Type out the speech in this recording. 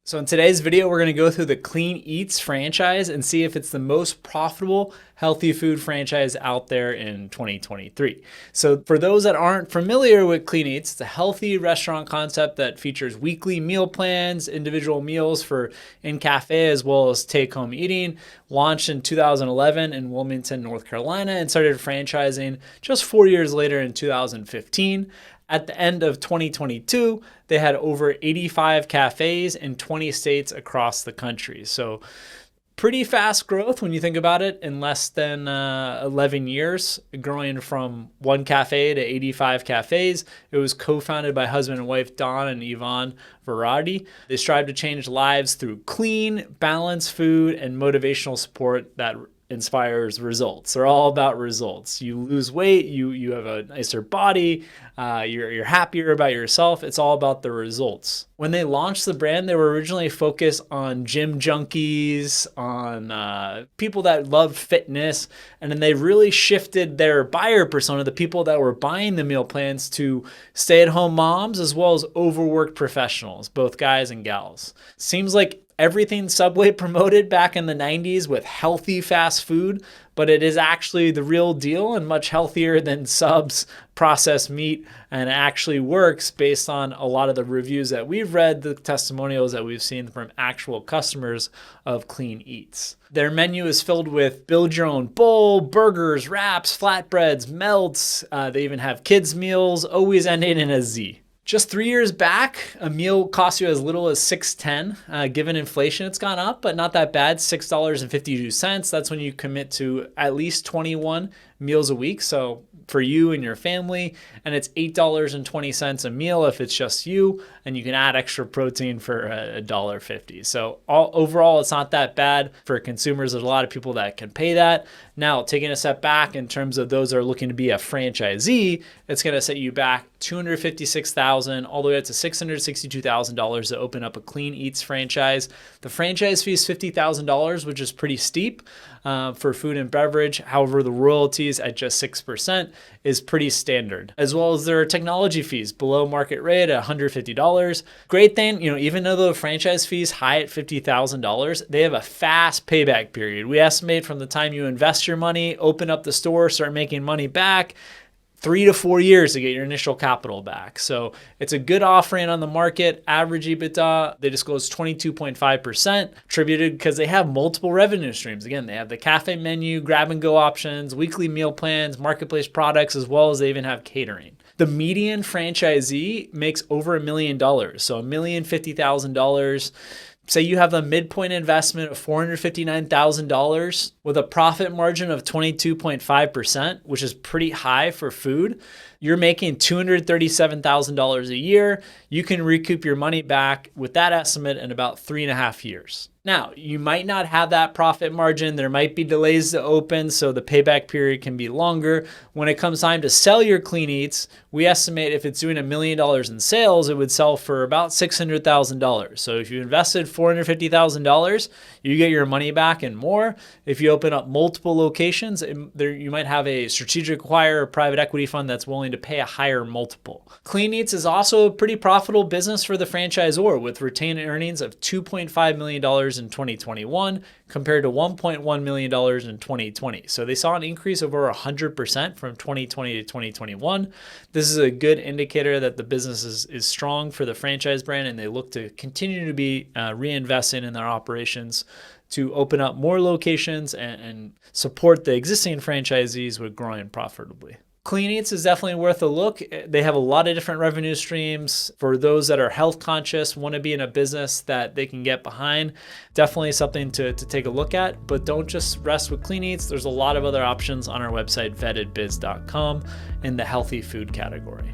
So in today's video, we're going to go through the Clean Eatz franchise and see if it's the most profitable healthy food franchise out there in 2023. So for those that aren't familiar with Clean Eatz, it's a healthy restaurant concept that features weekly meal plans, individual meals for in-café as well as take-home eating. Launched in 2011 in Wilmington, North Carolina, and started franchising just 4 years later in 2015. At the end of 2022, they had over 85 cafes in 20 states across the country. So pretty fast growth when you think about it in less than 11 years, growing from one cafe to 85 cafes. It was co-founded by husband and wife Don and Evonne Varady. They strive to change lives through clean, balanced food and motivational support that inspires results. They're all about results. You lose weight, you have a nicer body, you're happier about yourself. It's all about the results. When they launched the brand, they were originally focused on gym junkies, on people that loved fitness, and then they really shifted their buyer persona, the people that were buying the meal plans, to stay-at-home moms as well as overworked professionals, both guys and gals. Seems like everything Subway promoted back in the 90s with healthy fast food, but it is actually the real deal and much healthier than Sub's processed meat, and it actually works based on a lot of the reviews that we've read, the testimonials that we've seen from actual customers of Clean Eatz. Their menu is filled with build your own bowl, burgers, wraps, flatbreads, melts. They even have kids meals, always ending in a Z. Just 3 years back, a meal cost you as little as $6.10. Given inflation, it's gone up, but not that bad, $6.52. That's when you commit to at least 21 meals a week. So for you and your family, and it's $8.20 a meal if it's just you, and you can add extra protein for $1.50. So overall, it's not that bad for consumers. There's a lot of people that can pay that. Now, taking a step back in terms of those that are looking to be a franchisee, it's going to set you back $256,000 all the way up to $662,000 to open up a Clean Eatz franchise. The franchise fee is $50,000, which is pretty steep for food and beverage. However, the royalties at just 6% is pretty standard, as well as their technology fees below market rate at $150. Great thing, even though the franchise fee is high at $50,000, they have a fast payback period. We estimate from the time you invest your money, open up the store, start making money back, 3 to 4 years to get your initial capital back. So it's a good offering on the market. Average EBITDA, they disclose 22.5%, attributed because they have multiple revenue streams. Again, they have the cafe menu, grab and go options, weekly meal plans, marketplace products, as well as they even have catering. The median franchisee makes over $1 million, so $1,050,000. Say you have a midpoint investment of $459,000 with a profit margin of 22.5%, which is pretty high for food. You're making $237,000 a year. You can recoup your money back with that estimate in about 3.5 years. Now, you might not have that profit margin. There might be delays to open, so the payback period can be longer. When it comes time to sell your Clean Eatz, we estimate if it's doing $1 million in sales, it would sell for about $600,000. So if you invested $450,000, you get your money back and more. If you open up multiple locations, you might have a strategic acquirer or private equity fund that's willing to pay a higher multiple. Clean Eatz is also a pretty profitable business for the franchisor, with retained earnings of $2.5 million in 2021 compared to $1.1 million in 2020. So they saw an increase of over 100% from 2020 to 2021. This is a good indicator that the business is strong for the franchise brand, and they look to continue to be reinvesting in their operations to open up more locations and support the existing franchisees with growing profitably. Clean Eatz is definitely worth a look. They have a lot of different revenue streams. For those that are health conscious, want to be in a business that they can get behind, definitely something to take a look at. But don't just rest with Clean Eatz. There's a lot of other options on our website, vettedbiz.com, in the healthy food category.